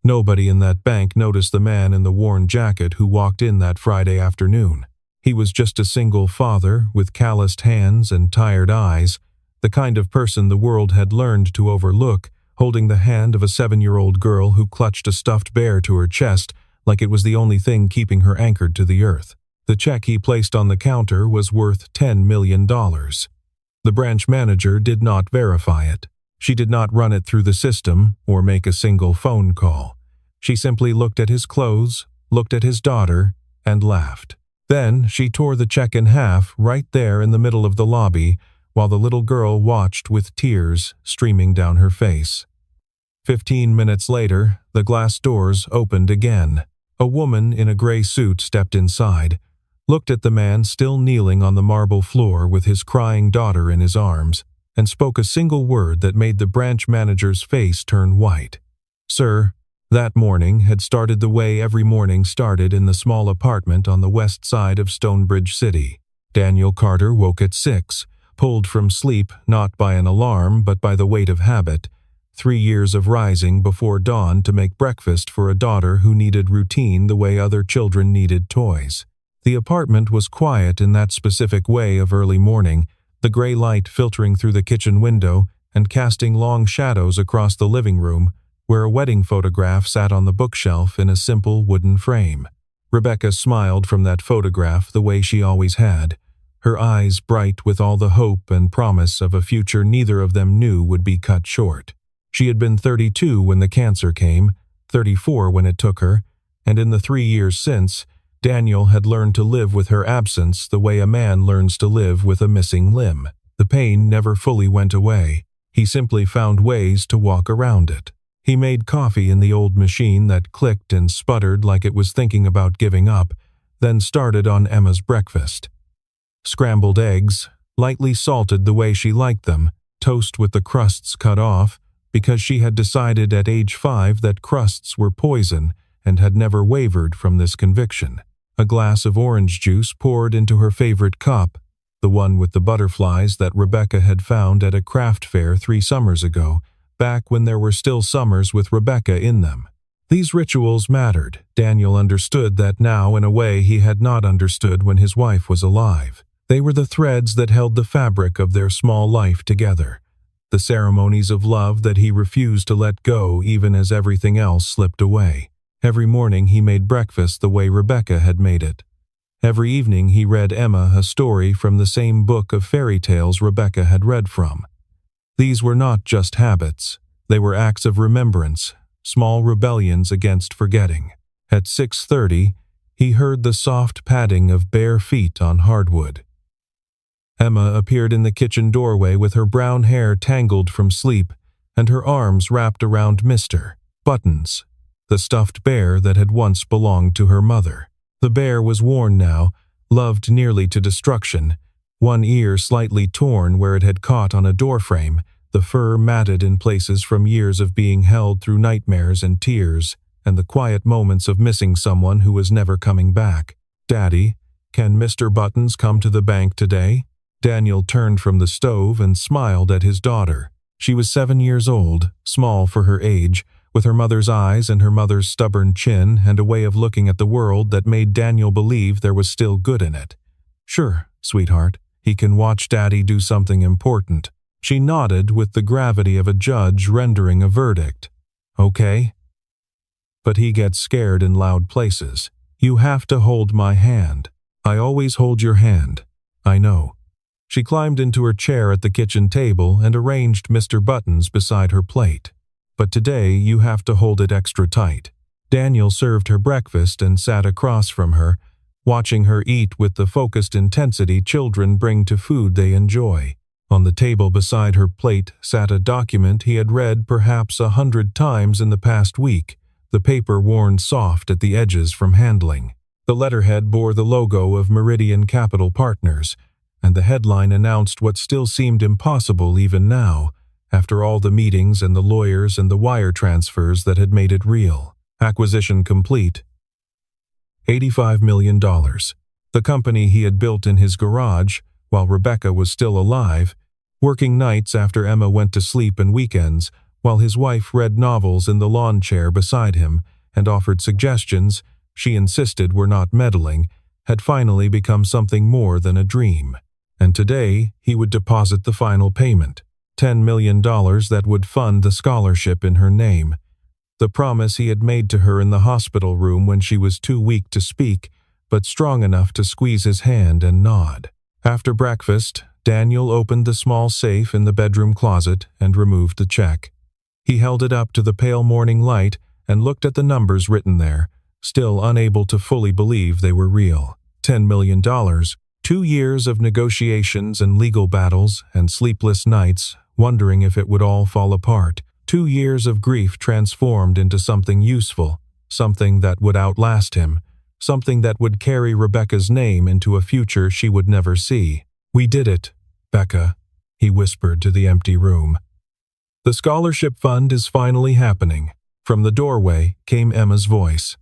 Nobody in that bank noticed the man in the worn jacket who walked in that Friday afternoon. He was just a single father with calloused hands and tired eyes, the kind of person the world had learned to overlook, holding the hand of a 7-year-old girl who clutched a stuffed bear to her chest like it was the only thing keeping her anchored to the earth. The check he placed on the counter was worth $10 million. The branch manager did not verify it. She did not run it through the system or make a single phone call. She simply looked at his clothes, looked at his daughter, and laughed. Then she tore the check in half right there in the middle of the lobby while the little girl watched with tears streaming down her face. 15 minutes later, the glass doors opened again. A woman in a gray suit stepped inside, looked at the man still kneeling on the marble floor with his crying daughter in his arms, and spoke a single word that made the branch manager's face turn white. Sir, that morning had started the way every morning started in the small apartment on the west side of Stonebridge City. Daniel Carter woke at 6, pulled from sleep not by an alarm but by the weight of habit, 3 years of rising before dawn to make breakfast for a daughter who needed routine the way other children needed toys. The apartment was quiet in that specific way of early morning, the gray light filtering through the kitchen window and casting long shadows across the living room, where a wedding photograph sat on the bookshelf in a simple wooden frame. Rebecca smiled from that photograph the way she always had, her eyes bright with all the hope and promise of a future neither of them knew would be cut short. She had been 32 when the cancer came, 34 when it took her, and in the 3 years since, Daniel had learned to live with her absence the way a man learns to live with a missing limb. The pain never fully went away. He simply found ways to walk around it. He made coffee in the old machine that clicked and sputtered like it was thinking about giving up, then started on Emma's breakfast. Scrambled eggs, lightly salted the way she liked them, toast with the crusts cut off, because she had decided at age 5 that crusts were poison and had never wavered from this conviction. A glass of orange juice poured into her favorite cup, the one with the butterflies that Rebecca had found at a craft fair 3 summers ago, back when there were still summers with Rebecca in them. These rituals mattered. Daniel understood that now in a way he had not understood when his wife was alive. They were the threads that held the fabric of their small life together, the ceremonies of love that he refused to let go even as everything else slipped away. Every morning he made breakfast the way Rebecca had made it. Every evening he read Emma a story from the same book of fairy tales Rebecca had read from. These were not just habits. They were acts of remembrance, small rebellions against forgetting. At 6:30, he heard the soft padding of bare feet on hardwood. Emma appeared in the kitchen doorway with her brown hair tangled from sleep and her arms wrapped around Mr. Buttons, the stuffed bear that had once belonged to her mother. The bear was worn now, loved nearly to destruction, one ear slightly torn where it had caught on a doorframe, the fur matted in places from years of being held through nightmares and tears, and the quiet moments of missing someone who was never coming back. "Daddy, can Mr. Buttons come to the bank today?" Daniel turned from the stove and smiled at his daughter. She was 7 years old, small for her age, with her mother's eyes and her mother's stubborn chin and a way of looking at the world that made Daniel believe there was still good in it. "Sure, sweetheart, he can watch Daddy do something important." She nodded with the gravity of a judge rendering a verdict. "Okay. But he gets scared in loud places. You have to hold my hand. I always hold your hand. I know." She climbed into her chair at the kitchen table and arranged Mr. Buttons beside her plate. "But today you have to hold it extra tight." Daniel served her breakfast and sat across from her, watching her eat with the focused intensity children bring to food they enjoy. On the table beside her plate sat a document he had read perhaps 100 times in the past week, the paper worn soft at the edges from handling. The letterhead bore the logo of Meridian Capital Partners, and the headline announced what still seemed impossible even now, after all the meetings and the lawyers and the wire transfers that had made it real. Acquisition complete. $85 million. The company he had built in his garage, while Rebecca was still alive, working nights after Emma went to sleep and weekends, while his wife read novels in the lawn chair beside him and offered suggestions she insisted were not meddling, had finally become something more than a dream. And today he would deposit the final payment, $10 million that would fund the scholarship in her name. The promise he had made to her in the hospital room when she was too weak to speak, but strong enough to squeeze his hand and nod. After breakfast, Daniel opened the small safe in the bedroom closet and removed the check. He held it up to the pale morning light and looked at the numbers written there, still unable to fully believe they were real. $10 million, 2 years of negotiations and legal battles and sleepless nights, wondering if it would all fall apart. 2 years of grief transformed into something useful, something that would outlast him, something that would carry Rebecca's name into a future she would never see. "We did it, Becca," he whispered to the empty room. "The scholarship fund is finally happening." From the doorway came Emma's voice.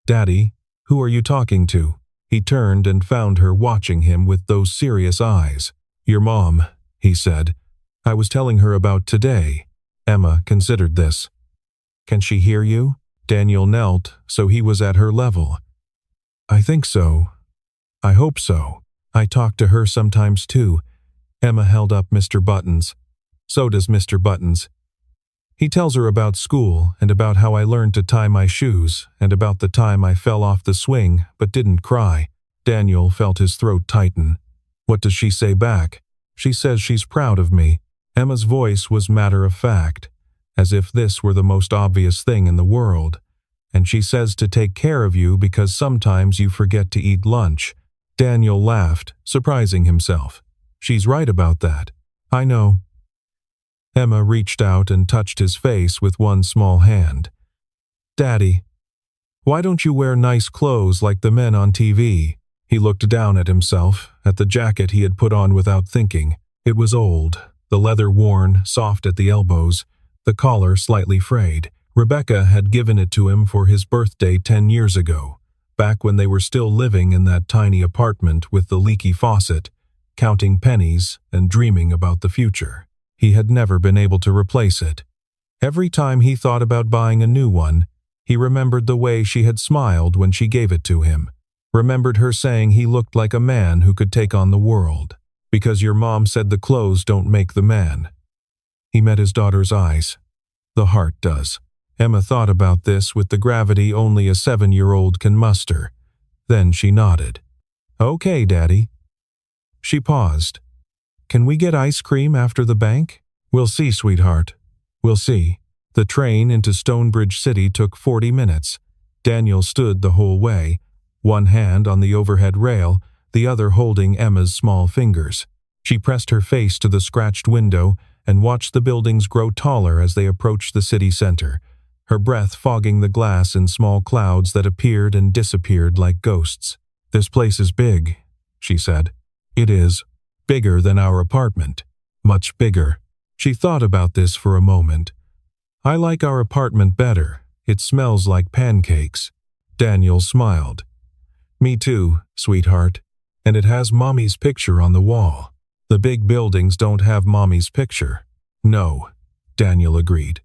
"Daddy, who are you talking to?" He turned and found her watching him with those serious eyes. "Your mom," he said. "I was telling her about today." Emma considered this. "Can she hear you?" Daniel knelt, so he was at her level. "I think so. I hope so. I talk to her sometimes too." Emma held up Mr. Buttons. "So does Mr. Buttons. He tells her about school and about how I learned to tie my shoes and about the time I fell off the swing but didn't cry." Daniel felt his throat tighten. "What does she say back?" "She says she's proud of me." Emma's voice was matter-of-fact, as if this were the most obvious thing in the world. "And she says to take care of you because sometimes you forget to eat lunch." Daniel laughed, surprising himself. "She's right about that." "I know." Emma reached out and touched his face with one small hand. "Daddy, why don't you wear nice clothes like the men on TV?" He looked down at himself, at the jacket he had put on without thinking. It was old, the leather worn, soft at the elbows, the collar slightly frayed. Rebecca had given it to him for his birthday 10 years ago, back when they were still living in that tiny apartment with the leaky faucet, counting pennies and dreaming about the future. He had never been able to replace it. Every time he thought about buying a new one, he remembered the way she had smiled when she gave it to him, remembered her saying he looked like a man who could take on the world. "Because your mom said the clothes don't make the man." He met his daughter's eyes. "The heart does." Emma thought about this with the gravity only a 7-year-old can muster. Then she nodded. "Okay, Daddy." She paused. "Can we get ice cream after the bank?" "We'll see, sweetheart. We'll see." The train into Stonebridge City took 40 minutes. Daniel stood the whole way, one hand on the overhead rail, the other holding Emma's small fingers. She pressed her face to the scratched window and watched the buildings grow taller as they approached the city center, her breath fogging the glass in small clouds that appeared and disappeared like ghosts. "This place is big," she said. "It is. Bigger than our apartment. Much bigger." She thought about this for a moment. "I like our apartment better. It smells like pancakes." Daniel smiled. "Me too, sweetheart. And it has Mommy's picture on the wall." "The big buildings don't have Mommy's picture." "No," Daniel agreed.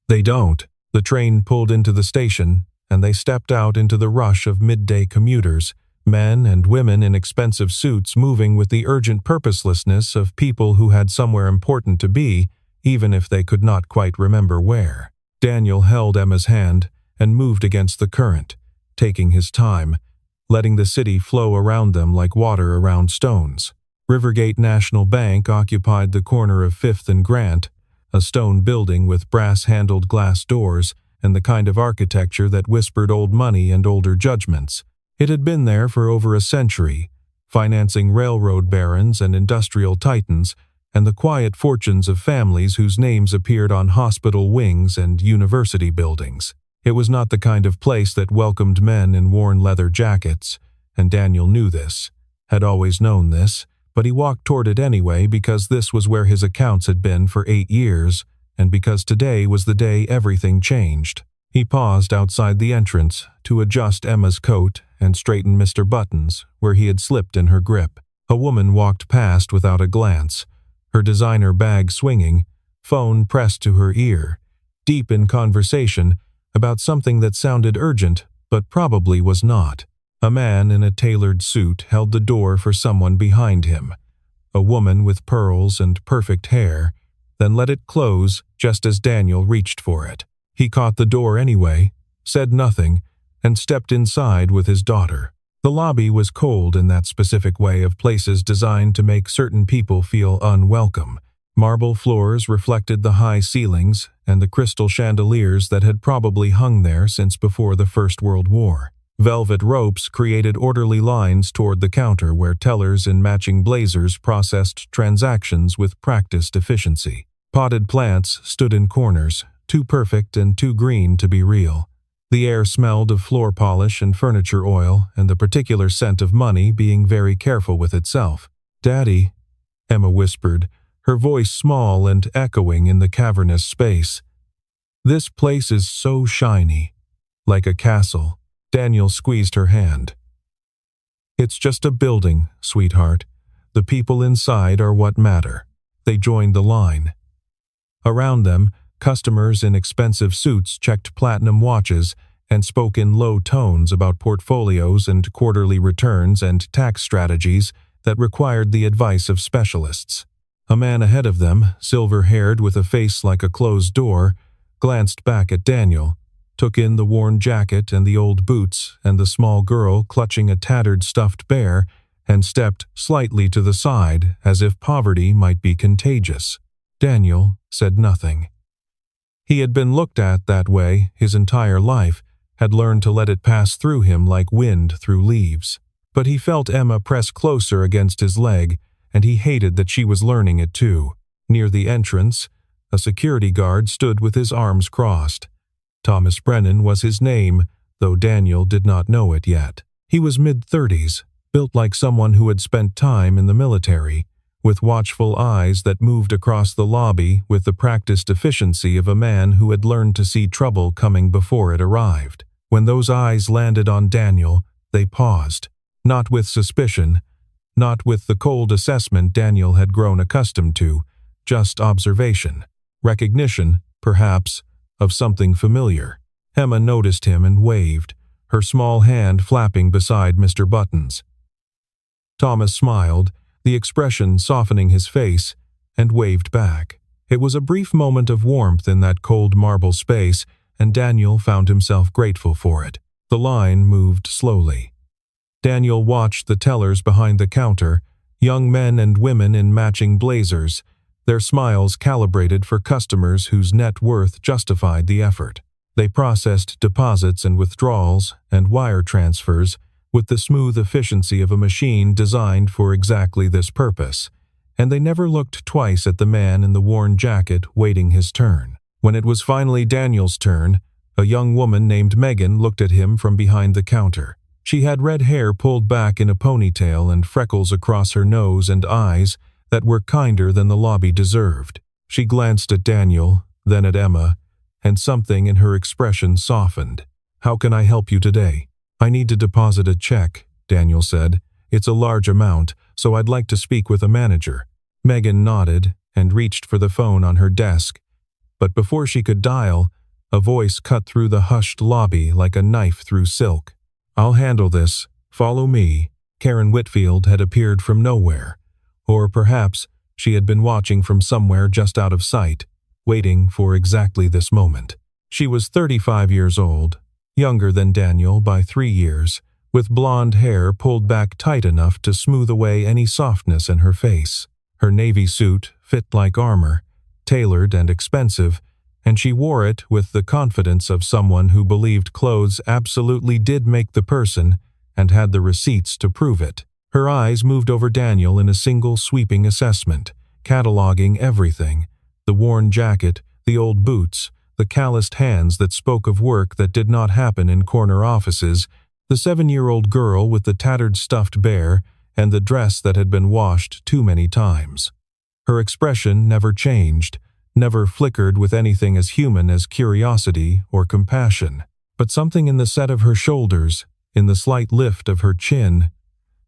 "They don't." The train pulled into the station, and they stepped out into the rush of midday commuters, men and women in expensive suits moving with the urgent purposelessness of people who had somewhere important to be, even if they could not quite remember where. Daniel held Emma's hand and moved against the current, taking his time, letting the city flow around them like water around stones. Rivergate National Bank occupied the corner of 5th and Grant, a stone building with brass-handled glass doors and the kind of architecture that whispered old money and older judgments. It had been there for over a century, financing railroad barons and industrial titans and the quiet fortunes of families whose names appeared on hospital wings and university buildings. It was not the kind of place that welcomed men in worn leather jackets, and Daniel knew this, had always known this, but he walked toward it anyway because this was where his accounts had been for 8 years, and because today was the day everything changed. He paused outside the entrance to adjust Emma's coat and straighten Mr. Buttons where he had slipped in her grip. A woman walked past without a glance, her designer bag swinging, phone pressed to her ear, deep in conversation about something that sounded urgent but probably was not. A man in a tailored suit held the door for someone behind him. A woman with pearls and perfect hair, then let it close just as Daniel reached for it. He caught the door anyway, said nothing, and stepped inside with his daughter. The lobby was cold in that specific way of places designed to make certain people feel unwelcome. Marble floors reflected the high ceilings and the crystal chandeliers that had probably hung there since before the First World War. Velvet ropes created orderly lines toward the counter where tellers in matching blazers processed transactions with practiced efficiency. Potted plants stood in corners, too perfect and too green to be real. The air smelled of floor polish and furniture oil and the particular scent of money being very careful with itself. "Daddy," Emma whispered, her voice small and echoing in the cavernous space. "This place is so shiny, like a castle." Daniel squeezed her hand. "It's just a building, sweetheart. The people inside are what matter." They joined the line. Around them, customers in expensive suits checked platinum watches and spoke in low tones about portfolios and quarterly returns and tax strategies that required the advice of specialists. A man ahead of them, silver-haired with a face like a closed door, glanced back at Daniel, took in the worn jacket and the old boots and the small girl clutching a tattered stuffed bear, and stepped slightly to the side as if poverty might be contagious. Daniel said nothing. He had been looked at that way his entire life, had learned to let it pass through him like wind through leaves. But he felt Emma press closer against his leg, and he hated that she was learning it too. Near the entrance, a security guard stood with his arms crossed. Thomas Brennan was his name, though Daniel did not know it yet. He was mid-30s, built like someone who had spent time in the military, with watchful eyes that moved across the lobby with the practiced efficiency of a man who had learned to see trouble coming before it arrived. When those eyes landed on Daniel, they paused, not with suspicion, not with the cold assessment Daniel had grown accustomed to, just observation, recognition, perhaps, of something familiar. Emma noticed him and waved, her small hand flapping beside Mr. Button's. Thomas smiled, the expression softening his face, and waved back. It was a brief moment of warmth in that cold marble space, and Daniel found himself grateful for it. The line moved slowly. Daniel watched the tellers behind the counter, young men and women in matching blazers, their smiles calibrated for customers whose net worth justified the effort. They processed deposits and withdrawals and wire transfers with the smooth efficiency of a machine designed for exactly this purpose, and they never looked twice at the man in the worn jacket waiting his turn. When it was finally Daniel's turn, a young woman named Megan looked at him from behind the counter. She had red hair pulled back in a ponytail and freckles across her nose and eyes that were kinder than the lobby deserved. She glanced at Daniel, then at Emma, and something in her expression softened. "How can I help you today?" "I need to deposit a check," Daniel said. "It's a large amount, so I'd like to speak with a manager." Megan nodded and reached for the phone on her desk, but before she could dial, a voice cut through the hushed lobby like a knife through silk. "I'll handle this. Follow me." Karen Whitfield had appeared from nowhere. Or perhaps she had been watching from somewhere just out of sight, waiting for exactly this moment. She was 35 years old, younger than Daniel by 3 years, with blonde hair pulled back tight enough to smooth away any softness in her face. Her navy suit fit like armor, tailored and expensive, and she wore it with the confidence of someone who believed clothes absolutely did make the person and had the receipts to prove it. Her eyes moved over Daniel in a single sweeping assessment, cataloging everything: the worn jacket, the old boots, the calloused hands that spoke of work that did not happen in corner offices, the 7-year-old girl with the tattered stuffed bear, and the dress that had been washed too many times. Her expression never changed, never flickered with anything as human as curiosity or compassion. But something in the set of her shoulders, in the slight lift of her chin,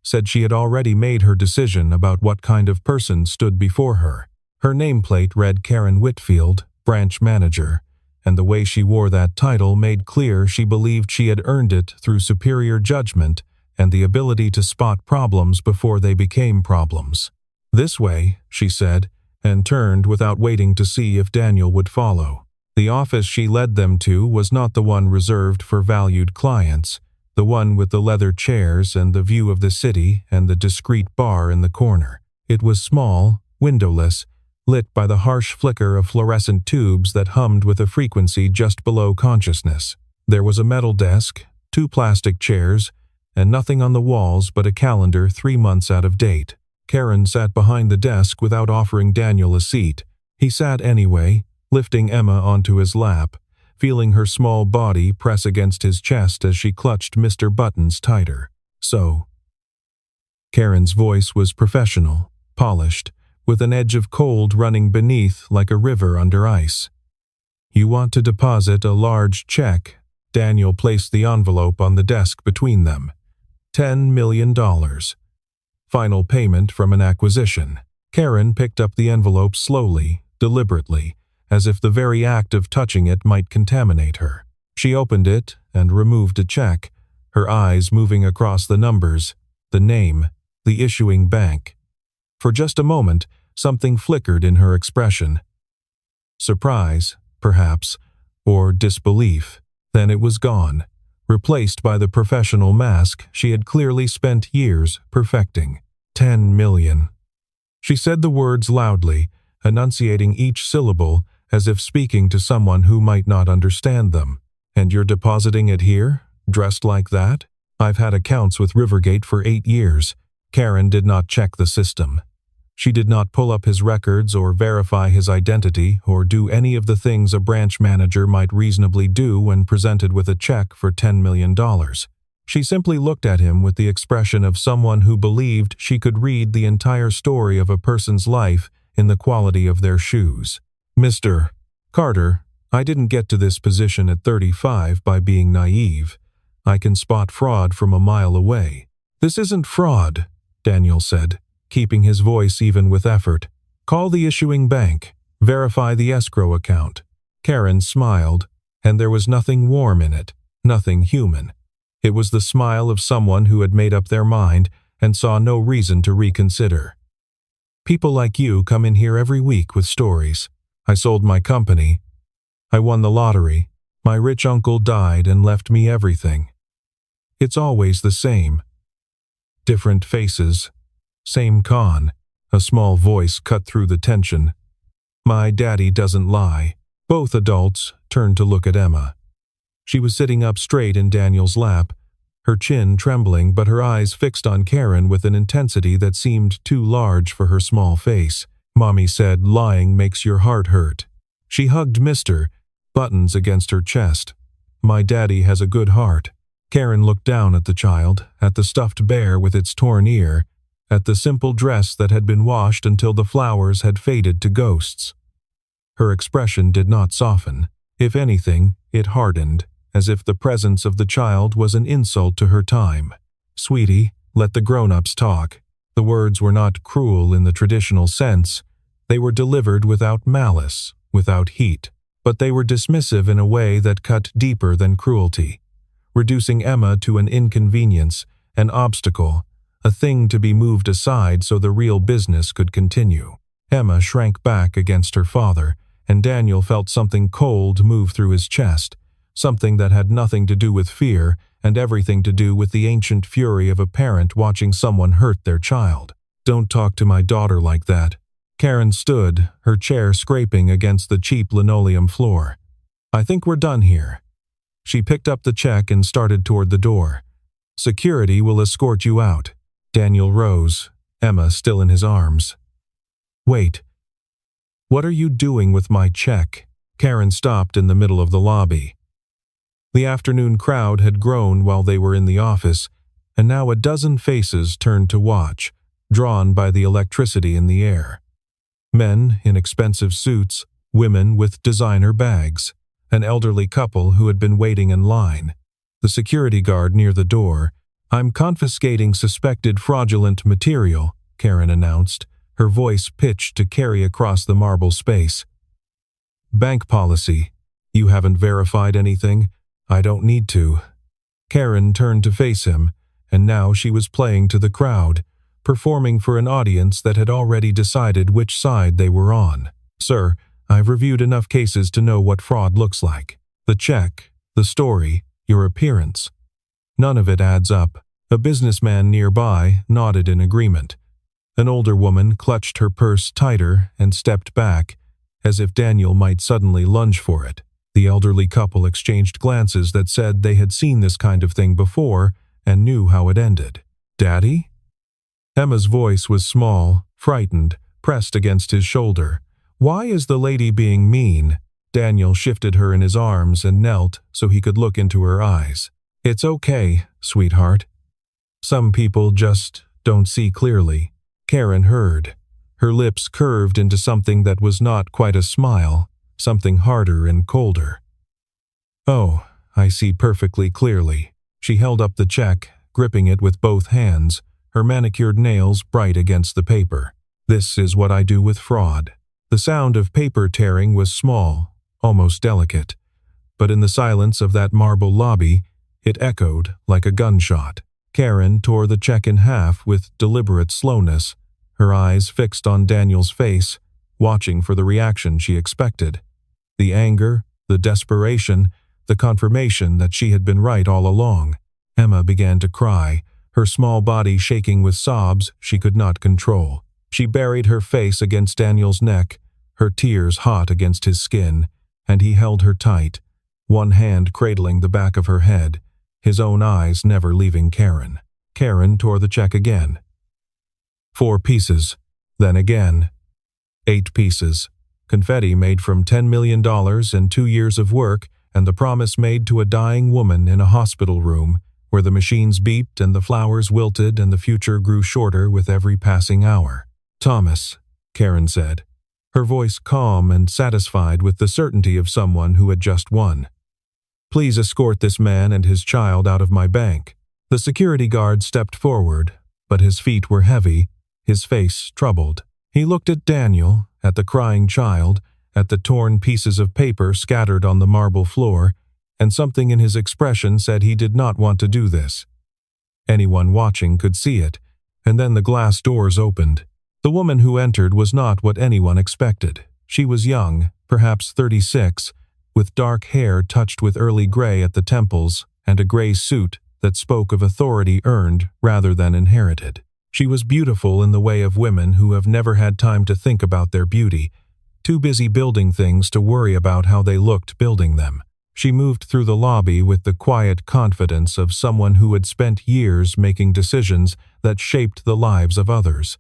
said she had already made her decision about what kind of person stood before her. Her nameplate read Karen Whitfield, branch manager, and the way she wore that title made clear she believed she had earned it through superior judgment and the ability to spot problems before they became problems. "This way," she said, and turned without waiting to see if Daniel would follow. The office she led them to was not the one reserved for valued clients, the one with the leather chairs and the view of the city and the discreet bar in the corner. It was small, windowless, lit by the harsh flicker of fluorescent tubes that hummed with a frequency just below consciousness. There was a metal desk, 2 plastic chairs, and nothing on the walls but a calendar 3 months out of date. Karen sat behind the desk without offering Daniel a seat. He sat anyway, lifting Emma onto his lap, feeling her small body press against his chest as she clutched Mr. Buttons tighter. "So." Karen's voice was professional, polished, with an edge of cold running beneath like a river under ice. "You want to deposit a large check." Daniel placed the envelope on the desk between them. $10 million. Final payment from an acquisition. Karen picked up the envelope slowly, deliberately, as if the very act of touching it might contaminate her. She opened it and removed a check, her eyes moving across the numbers, the name, the issuing bank. For just a moment, something flickered in her expression. Surprise, perhaps, or disbelief. Then it was gone, replaced by the professional mask she had clearly spent years perfecting. 10 million. She said the words loudly, enunciating each syllable as if speaking to someone who might not understand them. "And you're depositing it here, dressed like that? I've had accounts with Rivergate for 8 years. Karen did not check the system. She did not pull up his records or verify his identity or do any of the things a branch manager might reasonably do when presented with a check for $10 million. She simply looked at him with the expression of someone who believed she could read the entire story of a person's life in the quality of their shoes. "Mr. Carter, I didn't get to this position at 35 by being naive. I can spot fraud from a mile away." "This isn't fraud," Daniel said, keeping his voice even with effort. "Call the issuing bank. Verify the escrow account." Karen smiled, and there was nothing warm in it, nothing human. It was the smile of someone who had made up their mind and saw no reason to reconsider. "People like you come in here every week with stories. I sold my company. I won the lottery. My rich uncle died and left me everything. It's always the same. Different faces. Same con." A small voice cut through the tension. "My daddy doesn't lie." Both adults turned to look at Emma. She was sitting up straight in Daniel's lap, her chin trembling but her eyes fixed on Karen with an intensity that seemed too large for her small face. "Mommy said lying makes your heart hurt." She hugged Mr. Buttons against her chest. "My daddy has a good heart." Karen looked down at the child, at the stuffed bear with its torn ear, at the simple dress that had been washed until the flowers had faded to ghosts. Her expression did not soften. If anything, it hardened, as if the presence of the child was an insult to her time. "Sweetie, let the grown-ups talk." The words were not cruel in the traditional sense. They were delivered without malice, without heat, but they were dismissive in a way that cut deeper than cruelty, reducing Emma to an inconvenience, an obstacle, a thing to be moved aside so the real business could continue. Emma shrank back against her father, and Daniel felt something cold move through his chest, something that had nothing to do with fear and everything to do with the ancient fury of a parent watching someone hurt their child. "Don't talk to my daughter like that." Karen stood, her chair scraping against the cheap linoleum floor. "I think we're done here." She picked up the check and started toward the door. "Security will escort you out." Daniel rose, Emma still in his arms. "Wait. What are you doing with my check?" Karen stopped in the middle of the lobby. The afternoon crowd had grown while they were in the office, and now a dozen faces turned to watch, drawn by the electricity in the air. Men in expensive suits, women with designer bags, an elderly couple who had been waiting in line. The security guard near the door. "I'm confiscating suspected fraudulent material," Karen announced, her voice pitched to carry across the marble space. "Bank policy. You haven't verified anything? I don't need to." Karen turned to face him, and now she was playing to the crowd, performing for an audience that had already decided which side they were on. "Sir, I've reviewed enough cases to know what fraud looks like. The check, the story, your appearance. None of it adds up." A businessman nearby nodded in agreement. An older woman clutched her purse tighter and stepped back, as if Daniel might suddenly lunge for it. The elderly couple exchanged glances that said they had seen this kind of thing before and knew how it ended. "Daddy?" Emma's voice was small, frightened, pressed against his shoulder. "Why is the lady being mean?" Daniel shifted her in his arms and knelt so he could look into her eyes. "It's okay, sweetheart. Some people just don't see clearly." Karen heard. Her lips curved into something that was not quite a smile, something harder and colder. "Oh, I see perfectly clearly." She held up the check, gripping it with both hands, her manicured nails bright against the paper. "This is what I do with fraud." The sound of paper tearing was small, almost delicate, but in the silence of that marble lobby, it echoed like a gunshot. Karen tore the check in half with deliberate slowness, her eyes fixed on Daniel's face, watching for the reaction she expected. The anger, the desperation, the confirmation that she had been right all along. Emma began to cry, her small body shaking with sobs she could not control. She buried her face against Daniel's neck, her tears hot against his skin, and he held her tight, one hand cradling the back of her head, his own eyes never leaving Karen. Karen tore the check again. 4 pieces, then again. 8 pieces. Confetti made from $10 million and 2 years of work, and the promise made to a dying woman in a hospital room, where the machines beeped and the flowers wilted and the future grew shorter with every passing hour. "Thomas," Karen said, her voice calm and satisfied with the certainty of someone who had just won. "Please escort this man and his child out of my bank." The security guard stepped forward, but his feet were heavy, his face troubled. He looked at Daniel, at the crying child, at the torn pieces of paper scattered on the marble floor, and something in his expression said he did not want to do this. Anyone watching could see it, and then the glass doors opened. The woman who entered was not what anyone expected. She was young, perhaps 36, with dark hair touched with early gray at the temples and a gray suit that spoke of authority earned rather than inherited. She was beautiful in the way of women who have never had time to think about their beauty, too busy building things to worry about how they looked building them. She moved through the lobby with the quiet confidence of someone who had spent years making decisions that shaped the lives of others.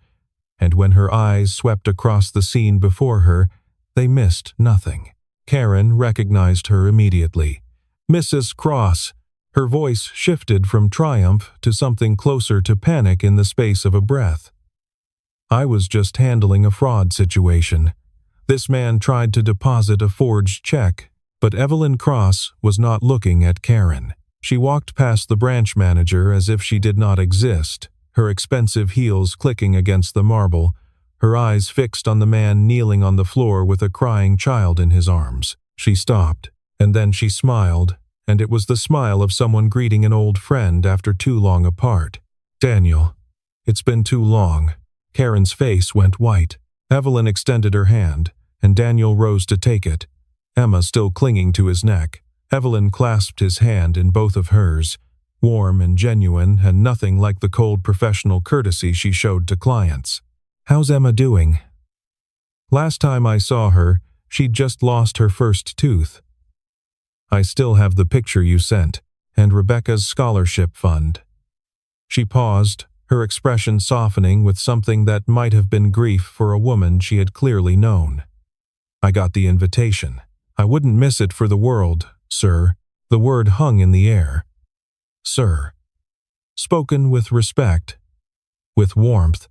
And when her eyes swept across the scene before her, they missed nothing. Karen recognized her immediately. "Mrs. Cross." Her voice shifted from triumph to something closer to panic in the space of a breath. "I was just handling a fraud situation. This man tried to deposit a forged check, but Evelyn Cross was not looking at Karen. She walked past the branch manager as if she did not exist, her expensive heels clicking against the marble, her eyes fixed on the man kneeling on the floor with a crying child in his arms. She stopped, and then she smiled, and it was the smile of someone greeting an old friend after too long apart. "Daniel, it's been too long." Karen's face went white. Evelyn extended her hand, and Daniel rose to take it, Emma still clinging to his neck. Evelyn clasped his hand in both of hers, warm and genuine and nothing like the cold professional courtesy she showed to clients. "How's Emma doing?" "Last time I saw her, she'd just lost her first tooth. I still have the picture you sent, and Rebecca's scholarship fund." She paused, her expression softening with something that might have been grief for a woman she had clearly known. "I got the invitation. I wouldn't miss it for the world, sir." The word hung in the air. "Sir." Spoken with respect, with warmth,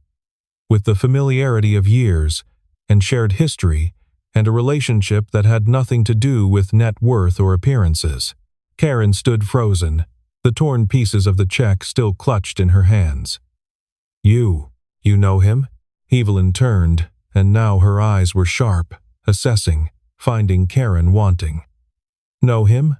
with the familiarity of years and shared history and a relationship that had nothing to do with net worth or appearances. Karen stood frozen, the torn pieces of the check still clutched in her hands. You know him?" Evelyn turned, and now her eyes were sharp, assessing, finding Karen wanting. Know him?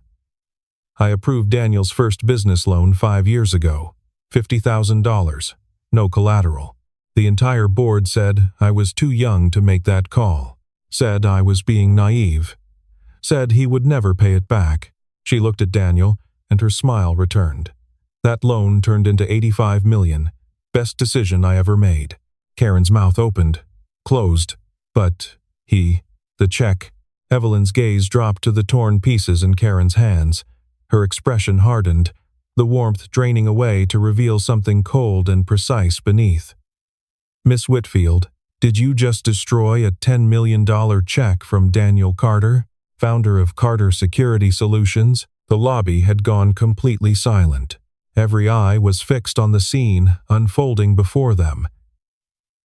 I approved Daniel's first business loan 5 years ago. $50,000. No collateral. The entire board said I was too young to make that call. Said I was being naive. Said he would never pay it back. She looked at Daniel, and her smile returned. That loan turned into $85 million. Best decision I ever made. Karen's mouth opened, closed. But the check. Evelyn's gaze dropped to the torn pieces in Karen's hands. Her expression hardened, the warmth draining away to reveal something cold and precise beneath. Miss Whitfield, did you just destroy a $10 million check from Daniel Carter, founder of Carter Security Solutions? The lobby had gone completely silent. Every eye was fixed on the scene unfolding before them.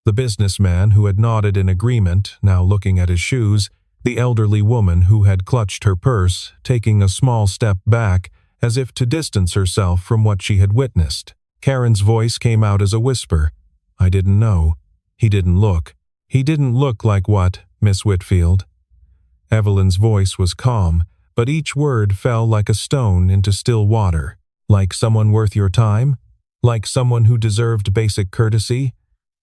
The businessman who had nodded in agreement, now looking at his shoes, the elderly woman who had clutched her purse, taking a small step back as if to distance herself from what she had witnessed. Karen's voice came out as a whisper. I didn't know. He didn't look. He didn't look like what, Miss Whitfield? Evelyn's voice was calm, but each word fell like a stone into still water. Like someone worth your time? Like someone who deserved basic courtesy?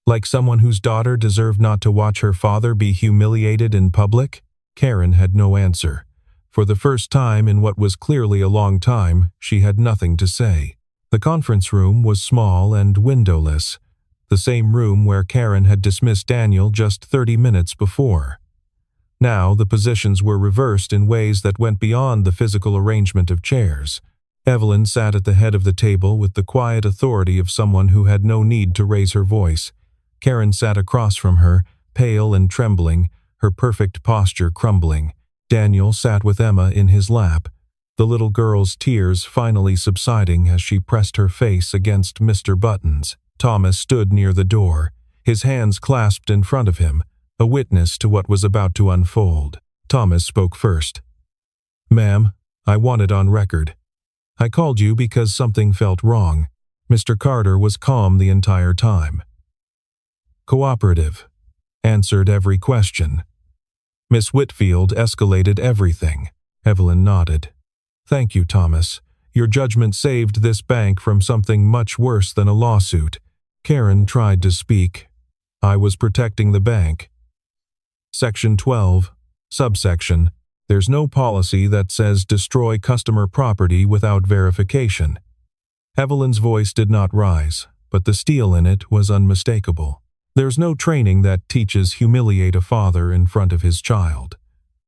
Like someone whose daughter deserved not to watch her father be humiliated in public? Karen had no answer. For the first time in what was clearly a long time, she had nothing to say. The conference room was small and windowless, the same room where Karen had dismissed Daniel just 30 minutes before. Now the positions were reversed in ways that went beyond the physical arrangement of chairs. Evelyn sat at the head of the table with the quiet authority of someone who had no need to raise her voice. Karen sat across from her, pale and trembling, her perfect posture crumbling. Daniel sat with Emma in his lap, the little girl's tears finally subsiding as she pressed her face against Mr. Button's. Thomas stood near the door, his hands clasped in front of him, a witness to what was about to unfold. Thomas spoke first. Ma'am, I want it on record. I called you because something felt wrong. Mr. Carter was calm the entire time. Cooperative. Answered every question. Miss Whitfield escalated everything. Evelyn nodded. Thank you, Thomas. Your judgment saved this bank from something much worse than a lawsuit. Karen tried to speak. I was protecting the bank. Section 12, subsection. There's no policy that says destroy customer property without verification. Evelyn's voice did not rise, but the steel in it was unmistakable. There's no training that teaches humiliate a father in front of his child.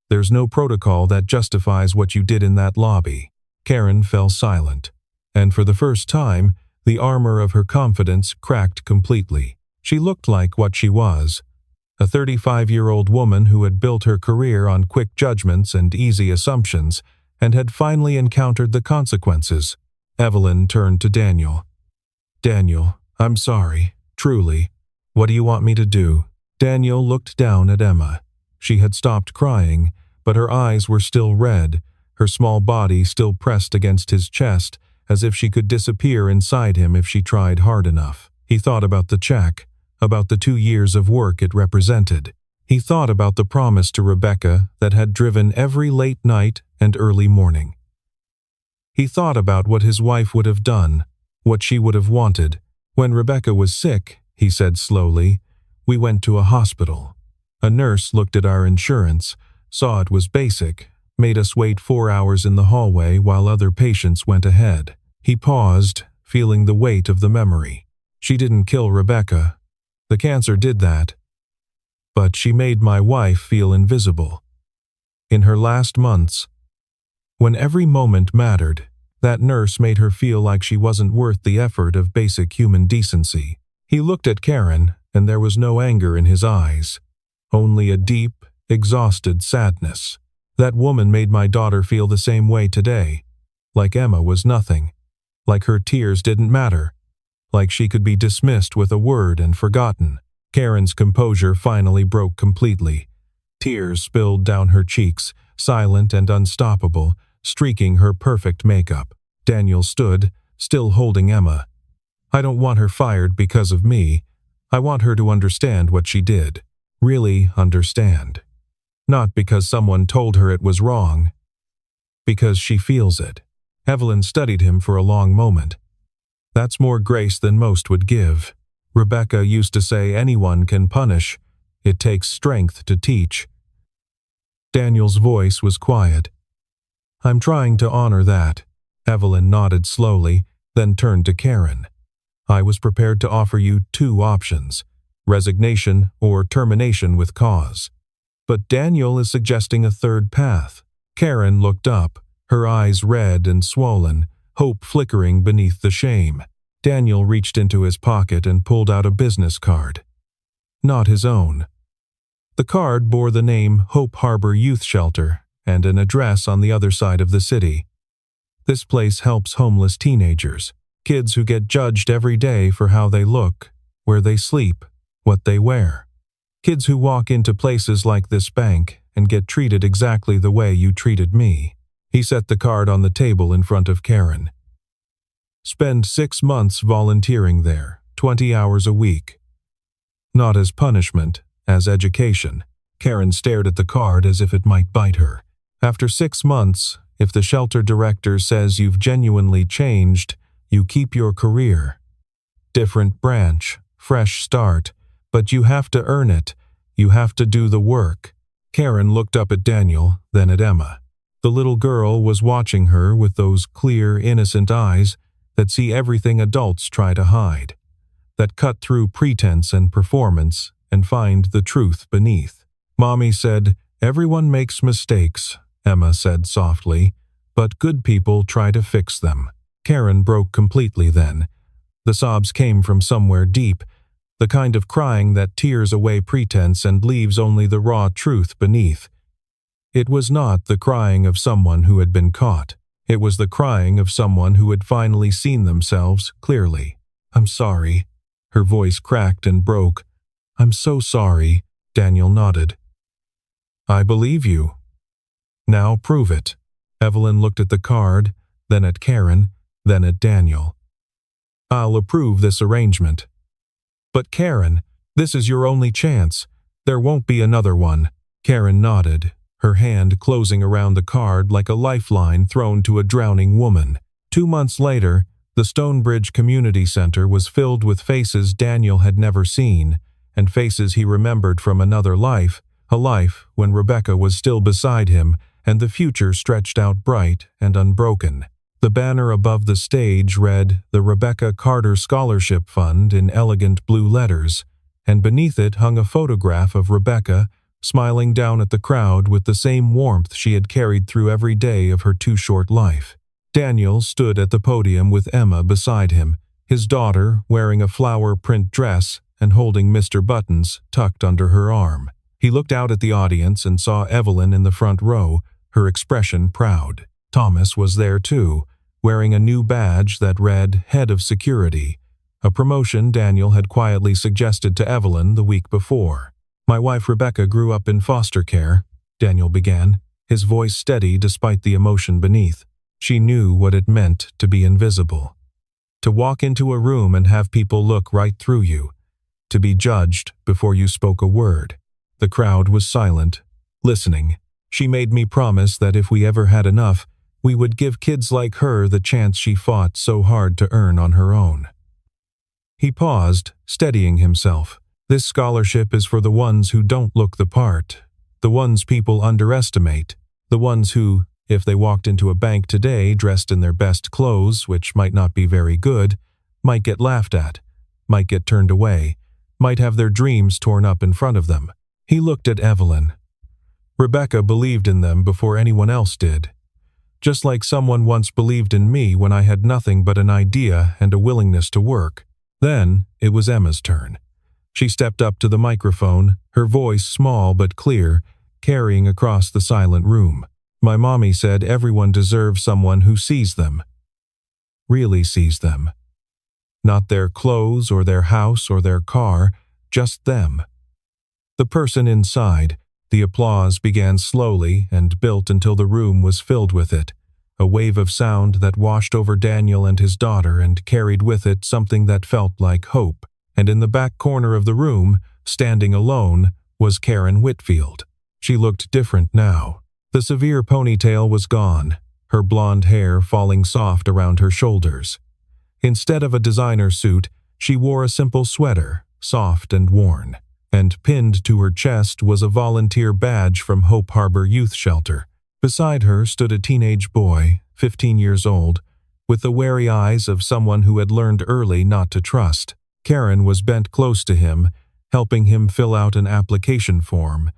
There's no protocol that justifies what you did in that lobby. Karen fell silent, and for the first time, the armor of her confidence cracked completely. She looked like what she was, a 35-year-old woman who had built her career on quick judgments and easy assumptions, and had finally encountered the consequences. Evelyn turned to Daniel. Daniel, I'm sorry, truly. What do you want me to do? Daniel looked down at Emma. She had stopped crying, but her eyes were still red, her small body still pressed against his chest, as if she could disappear inside him if she tried hard enough. He thought about the check, about the 2 years of work it represented. He thought about the promise to Rebecca that had driven every late night and early morning. He thought about what his wife would have done, what she would have wanted. When Rebecca was sick, he said slowly, we went to a hospital. A nurse looked at our insurance, saw it was basic, made us wait 4 hours in the hallway while other patients went ahead. He paused, feeling the weight of the memory. She didn't kill Rebecca. The cancer did that. But she made my wife feel invisible. In her last months, when every moment mattered, that nurse made her feel like she wasn't worth the effort of basic human decency. He looked at Karen, and there was no anger in his eyes, only a deep, exhausted sadness. That woman made my daughter feel the same way today, like Emma was nothing, like her tears didn't matter, like she could be dismissed with a word and forgotten. Karen's composure finally broke completely. Tears spilled down her cheeks, silent and unstoppable, streaking her perfect makeup. Daniel stood, still holding Emma. I don't want her fired because of me. I want her to understand what she did. Really understand. Not because someone told her it was wrong. Because she feels it. Evelyn studied him for a long moment. That's more grace than most would give. Rebecca used to say anyone can punish. It takes strength to teach. Daniel's voice was quiet. I'm trying to honor that. Evelyn nodded slowly, then turned to Karen. I was prepared to offer you 2 options, resignation or termination with cause. But Daniel is suggesting a third path. Karen looked up, her eyes red and swollen, hope flickering beneath the shame. Daniel reached into his pocket and pulled out a business card. Not his own. The card bore the name Hope Harbor Youth Shelter and an address on the other side of the city. This place helps homeless teenagers, kids who get judged every day for how they look, where they sleep, what they wear. Kids who walk into places like this bank and get treated exactly the way you treated me. He set the card on the table in front of Karen. Spend 6 months volunteering there, 20 hours a week. Not as punishment, as education. Karen stared at the card as if it might bite her. After 6 months, if the shelter director says you've genuinely changed, you keep your career. Different branch, fresh start, but you have to earn it. You have to do the work. Karen looked up at Daniel, then at Emma. The little girl was watching her with those clear, innocent eyes that see everything adults try to hide, that cut through pretense and performance and find the truth beneath. Mommy said, everyone makes mistakes, Emma said softly, but good people try to fix them. Karen broke completely then. The sobs came from somewhere deep, the kind of crying that tears away pretense and leaves only the raw truth beneath. It was not the crying of someone who had been caught. It was the crying of someone who had finally seen themselves clearly. I'm sorry. Her voice cracked and broke. I'm so sorry, Daniel nodded. I believe you. Now prove it. Evelyn looked at the card, then at Karen, then at Daniel. I'll approve this arrangement. But Karen, this is your only chance. There won't be another one. Karen nodded, her hand closing around the card like a lifeline thrown to a drowning woman. 2 months later, the Stonebridge Community Center was filled with faces Daniel had never seen, and faces he remembered from another life, a life when Rebecca was still beside him and the future stretched out bright and unbroken. The banner above the stage read the Rebecca Carter Scholarship Fund in elegant blue letters, and beneath it hung a photograph of Rebecca smiling down at the crowd with the same warmth she had carried through every day of her too short life. Daniel stood at the podium with Emma beside him, his daughter wearing a flower print dress and holding Mr. Buttons tucked under her arm. He looked out at the audience and saw Evelyn in the front row, her expression proud. Thomas was there too, wearing a new badge that read Head of Security, a promotion Daniel had quietly suggested to Evelyn the week before. My wife Rebecca grew up in foster care, Daniel began, his voice steady despite the emotion beneath. She knew what it meant to be invisible. To walk into a room and have people look right through you. To be judged before you spoke a word. The crowd was silent, listening. She made me promise that if we ever had enough, we would give kids like her the chance she fought so hard to earn on her own. He paused, steadying himself. This scholarship is for the ones who don't look the part, the ones people underestimate, the ones who, if they walked into a bank today dressed in their best clothes, which might not be very good, might get laughed at, might get turned away, might have their dreams torn up in front of them. He looked at Evelyn. Rebecca believed in them before anyone else did. Just like someone once believed in me when I had nothing but an idea and a willingness to work. Then it was Emma's turn. She stepped up to the microphone, her voice small but clear, carrying across the silent room. My mommy said everyone deserves someone who sees them. Really sees them. Not their clothes or their house or their car, just them. The person inside. The applause began slowly and built until the room was filled with it, a wave of sound that washed over Daniel and his daughter and carried with it something that felt like hope. and in the back corner of the room, standing alone, was Karen Whitfield. She looked different now. The severe ponytail was gone, her blonde hair falling soft around her shoulders. Instead of a designer suit, she wore a simple sweater, soft and worn, and pinned to her chest was a volunteer badge from Hope Harbor Youth Shelter. Beside her stood a teenage boy, 15 years old, with the wary eyes of someone who had learned early not to trust. Karen was bent close to him, helping him fill out an application form,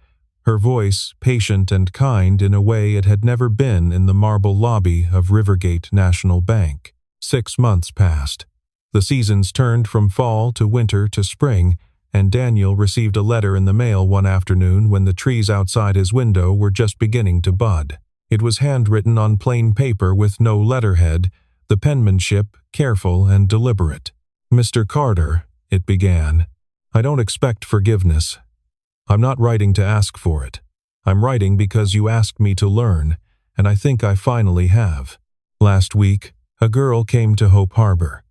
her voice patient and kind in a way it had never been in the marble lobby of Rivergate National Bank. 6 months passed. The seasons turned from fall to winter to spring, and Daniel received a letter in the mail one afternoon when the trees outside his window were just beginning to bud. It was handwritten on plain paper with no letterhead, the penmanship careful and deliberate. "Mr. Carter," it began, "I don't expect forgiveness. I'm not writing to ask for it. I'm writing because you asked me to learn, and I think I finally have. Last week, a girl came to Hope Harbor.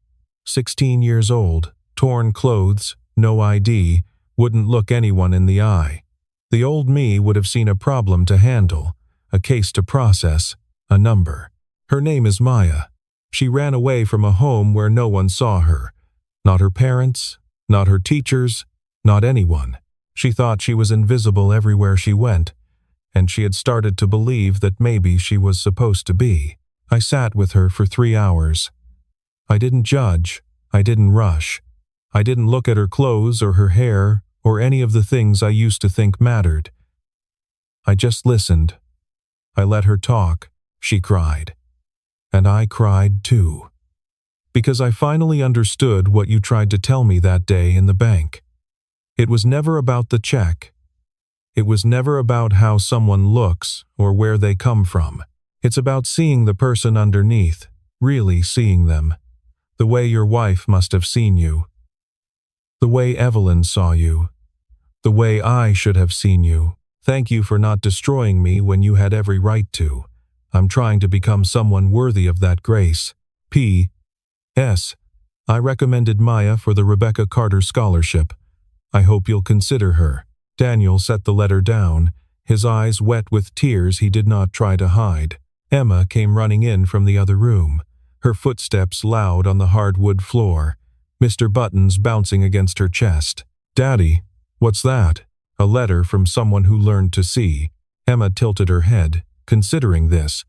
16 years old, torn clothes, no ID, wouldn't look anyone in the eye. The old me would have seen a problem to handle, a case to process, a number. Her name is Maya. She ran away from a home where no one saw her. Not her parents, not her teachers, not anyone. She thought she was invisible everywhere she went, and she had started to believe that maybe she was supposed to be. I sat with her for 3 hours. I didn't judge. I didn't rush. I didn't look at her clothes or her hair or any of the things I used to think mattered. I just listened. I let her talk. She cried. And I cried too. Because I finally understood what you tried to tell me that day in the bank. It was never about the check. It was never about how someone looks or where they come from. It's about seeing the person underneath, really seeing them. The way your wife must have seen you. The way Evelyn saw you. The way I should have seen you. Thank you for not destroying me when you had every right to. I'm trying to become someone worthy of that grace. P.S. I recommended Maya for the Rebecca Carter Scholarship. I hope you'll consider her." Daniel set the letter down, his eyes wet with tears he did not try to hide. Emma came running in from the other room, her footsteps loud on the hardwood floor, Mr. Buttons bouncing against her chest. "Daddy, what's that?" A letter from someone who learned to see. Emma tilted her head, considering this.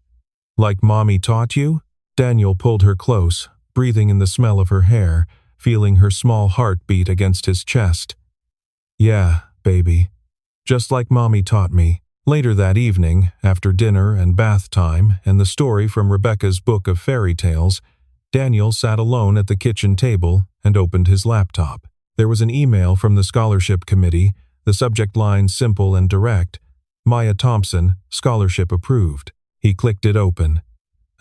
"Like Mommy taught you?" Daniel pulled her close, breathing in the smell of her hair, feeling her small heart beat against his chest. "Yeah, baby. Just like Mommy taught me." Later that evening, after dinner and bath time and the story from Rebecca's book of fairy tales, Daniel sat alone at the kitchen table and opened his laptop. There was an email from the scholarship committee, the subject line simple and direct, "Maya Thompson, scholarship approved." He clicked it open.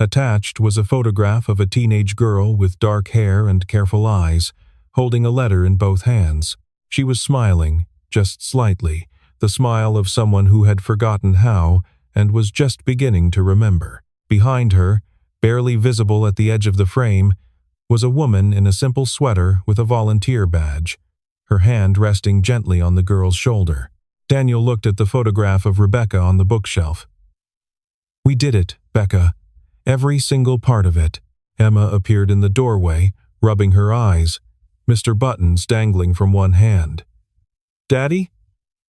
Attached was a photograph of a teenage girl with dark hair and careful eyes, holding a letter in both hands. She was smiling, just slightly, the smile of someone who had forgotten how and was just beginning to remember. Behind her, barely visible at the edge of the frame, was a woman in a simple sweater with a volunteer badge, her hand resting gently on the girl's shoulder. Daniel looked at the photograph of Rebecca on the bookshelf. "We did it, Becca. Every single part of it." Emma appeared in the doorway, rubbing her eyes, Mr. Buttons dangling from one hand. "Daddy?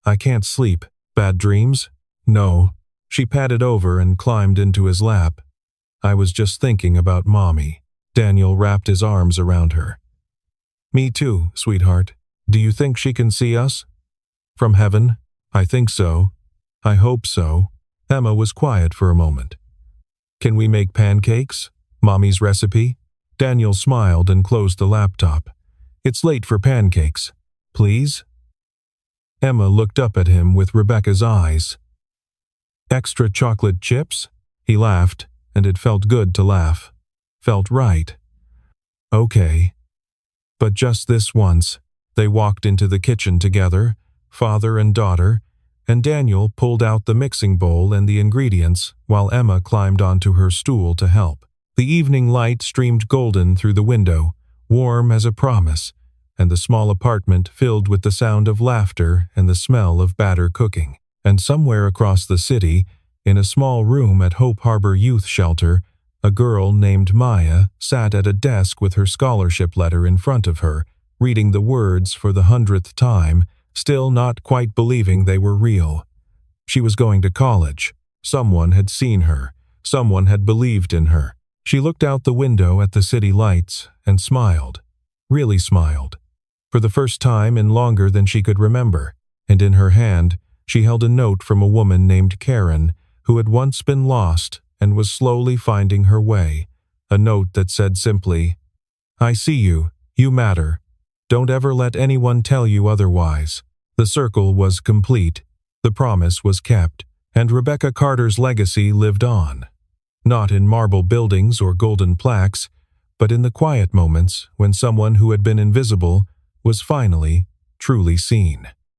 I can't sleep. Bad dreams?" "No." She padded over and climbed into his lap. "I was just thinking about Mommy." Daniel wrapped his arms around her. "Me too, sweetheart. Do you think she can see us? From heaven? I think so. I hope so." Emma was quiet for a moment. "Can we make pancakes? Mommy's recipe?" Daniel smiled and closed the laptop. "It's late for pancakes. Please?" Emma looked up at him with Rebecca's eyes. "Extra chocolate chips?" He laughed, and it felt good to laugh. Felt right. "Okay. But just this once." They walked into the kitchen together, father and daughter, and Daniel pulled out the mixing bowl and the ingredients while Emma climbed onto her stool to help. The evening light streamed golden through the window, warm as a promise, and the small apartment filled with the sound of laughter and the smell of batter cooking. And somewhere across the city, in a small room at Hope Harbor Youth Shelter, a girl named Maya sat at a desk with her scholarship letter in front of her, reading the words for the 100th time, still not quite believing they were real. She was going to college. Someone had seen her. Someone had believed in her. She looked out the window at the city lights and smiled. Really smiled. For the first time in longer than she could remember. And in her hand, she held a note from a woman named Karen, who had once been lost and was slowly finding her way. A note that said simply, "I see you. You matter. Don't ever let anyone tell you otherwise." The circle was complete. The promise was kept, and Rebecca Carter's legacy lived on. Not in marble buildings or golden plaques, but in the quiet moments when someone who had been invisible was finally, truly seen.